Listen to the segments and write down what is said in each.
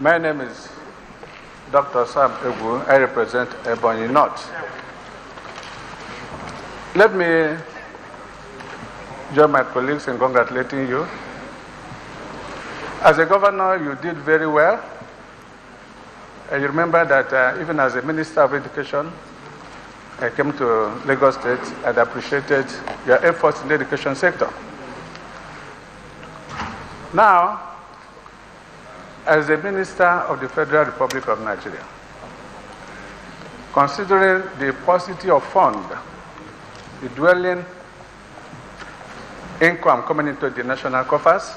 My name is Dr. Sam Egu. I represent Ebonyi North. Let me join my colleagues in congratulating you. As a governor, you did very well. You remember that even as a Minister of Education, I came to Lagos State and appreciated your efforts in the education sector. Now, as a Minister of the Federal Republic of Nigeria, considering the paucity of fund, the dwelling income coming into the national coffers,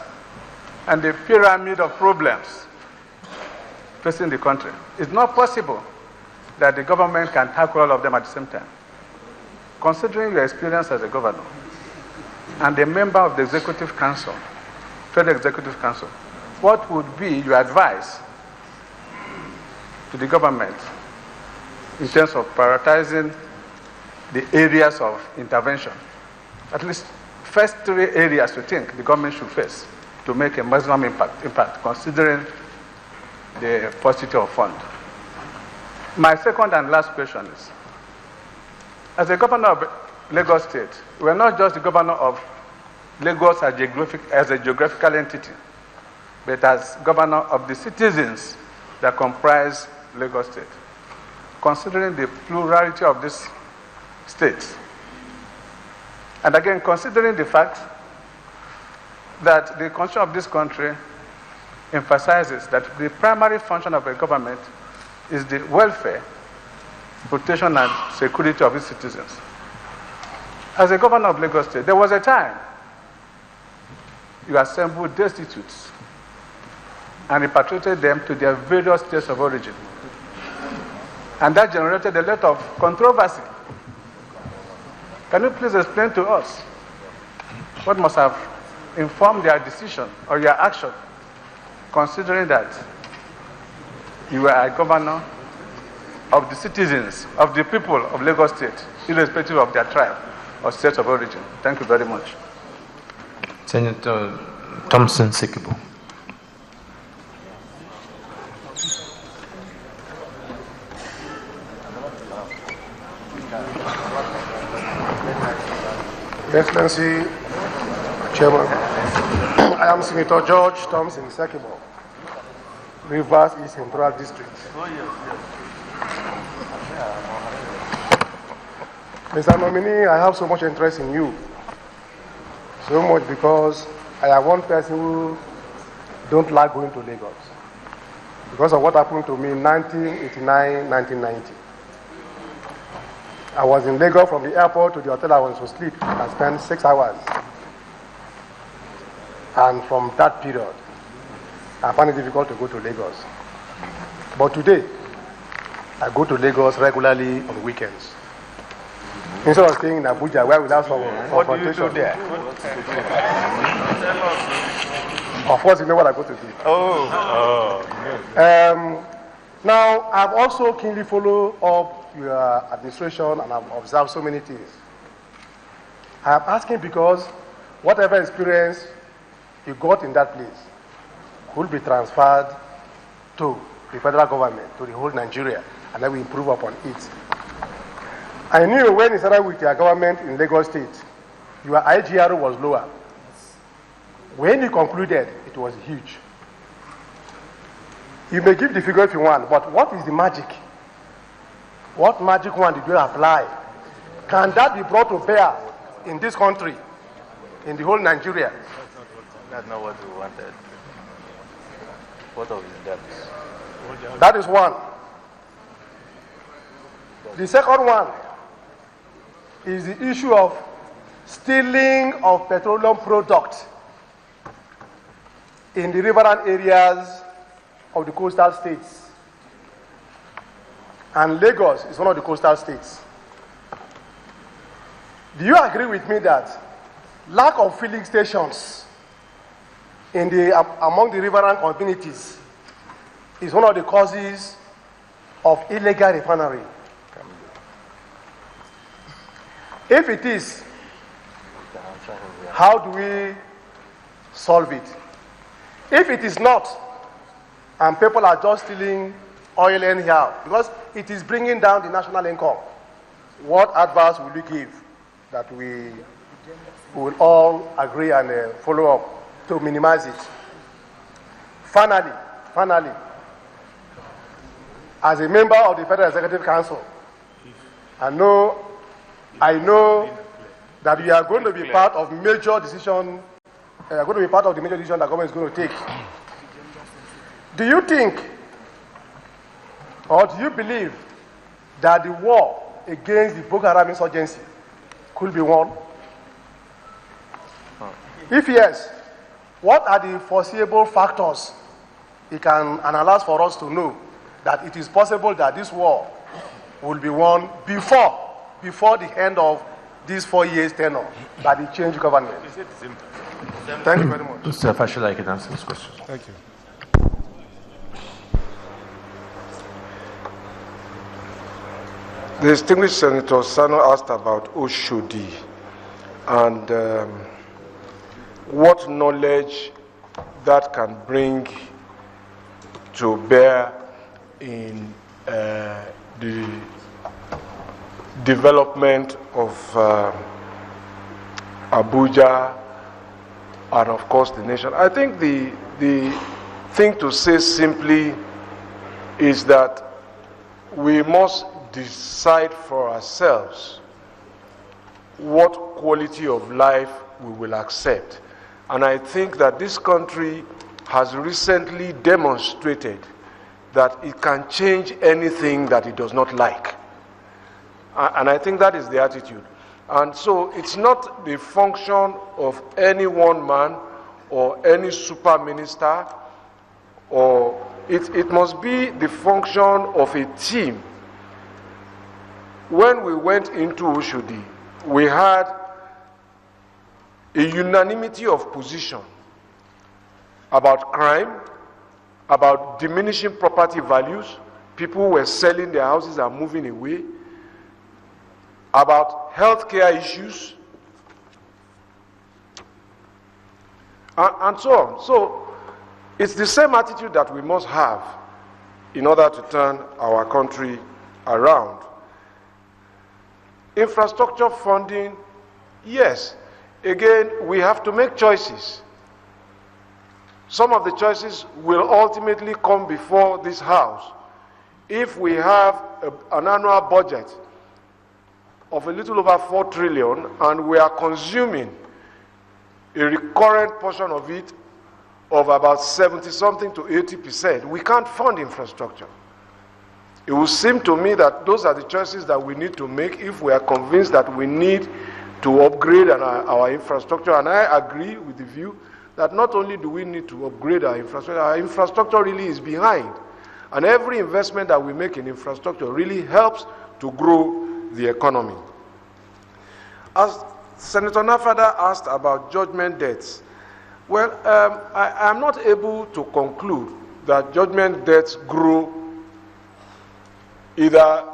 and the pyramid of problems facing the country, it's not possible that the government can tackle all of them at the same time. Considering your experience as a governor and a member of the Executive Council, Federal Executive Council, what would be your advice to the government in terms of prioritizing the areas of intervention? At least first 3 areas you think the government should face to make a maximum impact considering the paucity of fund. My second and last question is, as a governor of Lagos State, we're not just the governor of Lagos as a geographical entity, but as governor of the citizens that comprise Lagos State. Considering the plurality of these states, and again, considering the fact that the constitution of this country emphasizes that the primary function of a government is the welfare, protection, and security of its citizens. As a governor of Lagos State, there was a time you assembled destitutes and repatriated them to their various states of origin. And that generated a lot of controversy. Can you please explain to us what must have informed your decision or your action, considering that you are a governor of the citizens, of the people of Lagos State, irrespective of their tribe or state of origin? Thank you very much. Senator Thompson Sikibu. Excellency Chairman, I am Senator George Thompson Sikibu, Rivers East Central District. Mr. Nominee, I have so much interest in you. So much because I am one person who don't like going to Lagos because of what happened to me in 1989, 1990. I was in Lagos from the airport to the hotel I was to sleep. I spent 6 hours. And from that period, I found it difficult to go to Lagos. But today, I go to Lagos regularly on weekends. Instead of staying in Abuja, where we have some confrontation. What do you do there? Of course, you know what I go to do. Now, I've also keenly followed up your administration and I've observed so many things. I am asking because whatever experience you got in that place could be transferred to the federal government, to the whole Nigeria, and then we improve upon it. I knew when you started with your government in Lagos State, your IGR was lower. When you concluded, it was huge. You may give the figure if you want, but what is the magic? What magic one did you apply? Can that be brought to bear in this country, in the whole Nigeria? That's not what we wanted. What of his debts? That is one. The second one is the issue of stealing of petroleum products in the riverine areas of the coastal states. And Lagos is one of the coastal states. Do you agree with me that lack of filling stations among the riverine communities is one of the causes of illegal refinery? If it is, how do we solve it? If it is not, and people are just stealing oil anyhow because it is bringing down the national income. What advice will you give that we will all agree and follow up to minimize it? Finally, as a member of the Federal Executive Council, I know that we are going to be part of major decision. Going to be part of the major decision that government is going to take. Do you think, or do you believe, that the war against the Boko Haram insurgency could be won? If yes, what are the foreseeable factors you can analyze for us to know that it is possible that this war will be won before the end of these 4 years tenure by the change government? Thank you very much. Mr. Fashola, I can answer this question. Thank you. The distinguished Senator Sano asked about Oshodi and what knowledge that can bring to bear in the development of Abuja and of course the nation. I think the thing to say simply is that we must decide for ourselves what quality of life we will accept. And I think that this country has recently demonstrated that it can change anything that it does not like. And I think that is the attitude. And so it's not the function of any one man or any super minister, or it must be the function of a team. When we went into Oshodi, we had a unanimity of position about crime, about diminishing property values, people were selling their houses and moving away, about healthcare issues, and so on. So it's the same attitude that we must have in order to turn our country around. Infrastructure funding, yes. Again, we have to make choices. Some of the choices will ultimately come before this House. If we have an annual budget of a little over 4 trillion and we are consuming a recurrent portion of it of about 70-something to 80%, we can't fund infrastructure. It will seem to me that those are the choices that we need to make if we are convinced that we need to upgrade our infrastructure. And I agree with the view that not only do we need to upgrade our infrastructure really is behind. And every investment that we make in infrastructure really helps to grow the economy. As Senator Nafada asked about judgment debts, well, I am not able to conclude that judgment debts grow either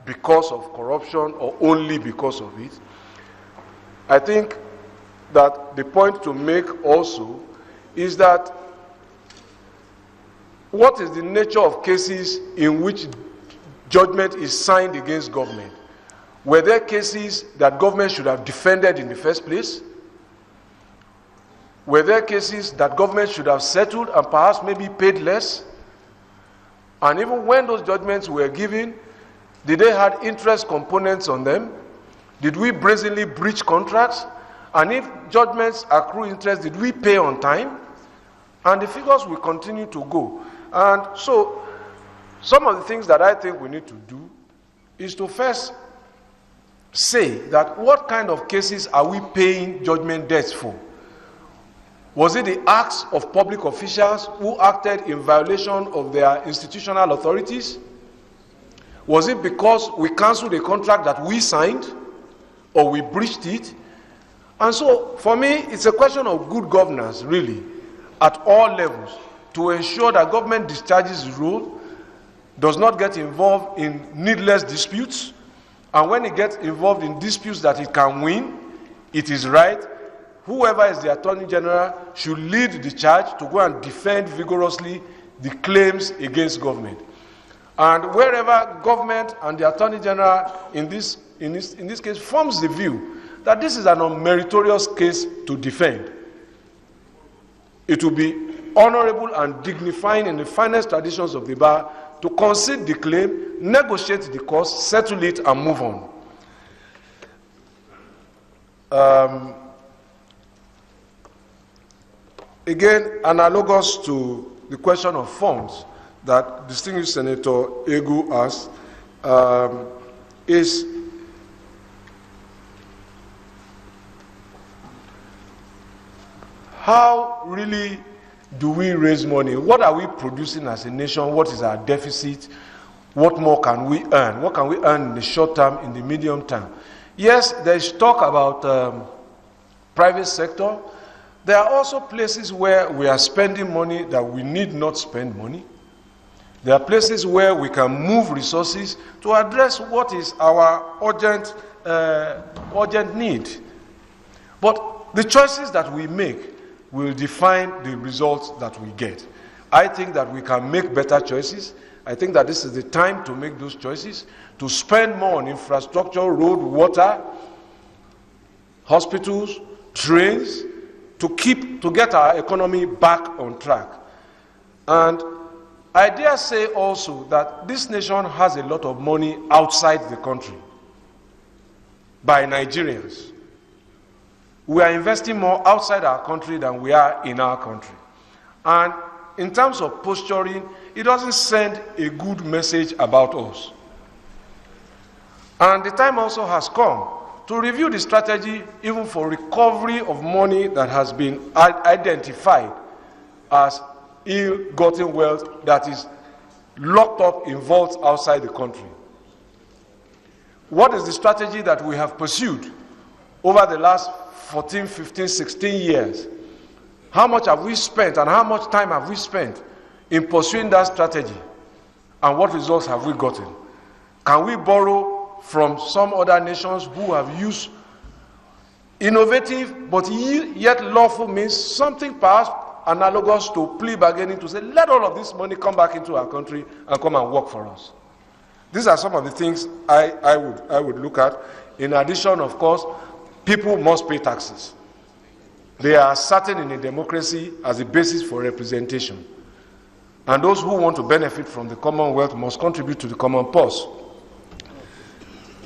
because of corruption or only because of it. I think that the point to make also is that what is the nature of cases in which judgment is signed against government? Were there cases that government should have defended in the first place? Were there cases that government should have settled and perhaps maybe paid less? And even when those judgments were given, did they have interest components on them? Did we brazenly breach contracts? And if judgments accrue interest, did we pay on time? And the figures will continue to go. And so, some of the things that I think we need to do is to first say that what kind of cases are we paying judgment debts for? Was it the acts of public officials who acted in violation of their institutional authorities? Was it because we cancelled a contract that we signed or we breached it? And so, for me, it's a question of good governance, really, at all levels, to ensure that government discharges its role, does not get involved in needless disputes, and when it gets involved in disputes that it can win, it is right. Whoever is the Attorney General should lead the charge to go and defend vigorously the claims against government. And wherever government and the Attorney General in this case forms the view that this is an unmeritorious case to defend, it will be honorable and dignifying in the finest traditions of the bar to concede the claim, negotiate the cost, settle it, and move on. Again, analogous to the question of funds that distinguished Senator Egu asked, is how really do we raise money? What are we producing as a nation? What is our deficit? What more can we earn? What can we earn in the short term, in the medium term? Yes, there is talk about private sector. There are also places where we are spending money that we need not spend money. There are places where we can move resources to address what is our urgent need. But the choices that we make will define the results that we get. I think that we can make better choices. I think that this is the time to make those choices, to spend more on infrastructure, road, water, hospitals, trains, to get our economy back on track. And I dare say also that this nation has a lot of money outside the country by Nigerians. We are investing more outside our country than we are in our country. And in terms of posturing, it doesn't send a good message about us. And the time also has come to review the strategy even for recovery of money that has been identified as ill-gotten wealth that is locked up in vaults outside the country. What is the strategy that we have pursued over the last 14, 15, 16 years? How much have we spent and how much time have we spent in pursuing that strategy? And what results have we gotten? Can we borrow from some other nations who have used innovative but yet lawful means, something perhaps analogous to plea bargaining, to say, let all of this money come back into our country and come and work for us? These are some of the things I would look at. In addition, of course, people must pay taxes. They are certain in a democracy as a basis for representation. And those who want to benefit from the Commonwealth must contribute to the common purse.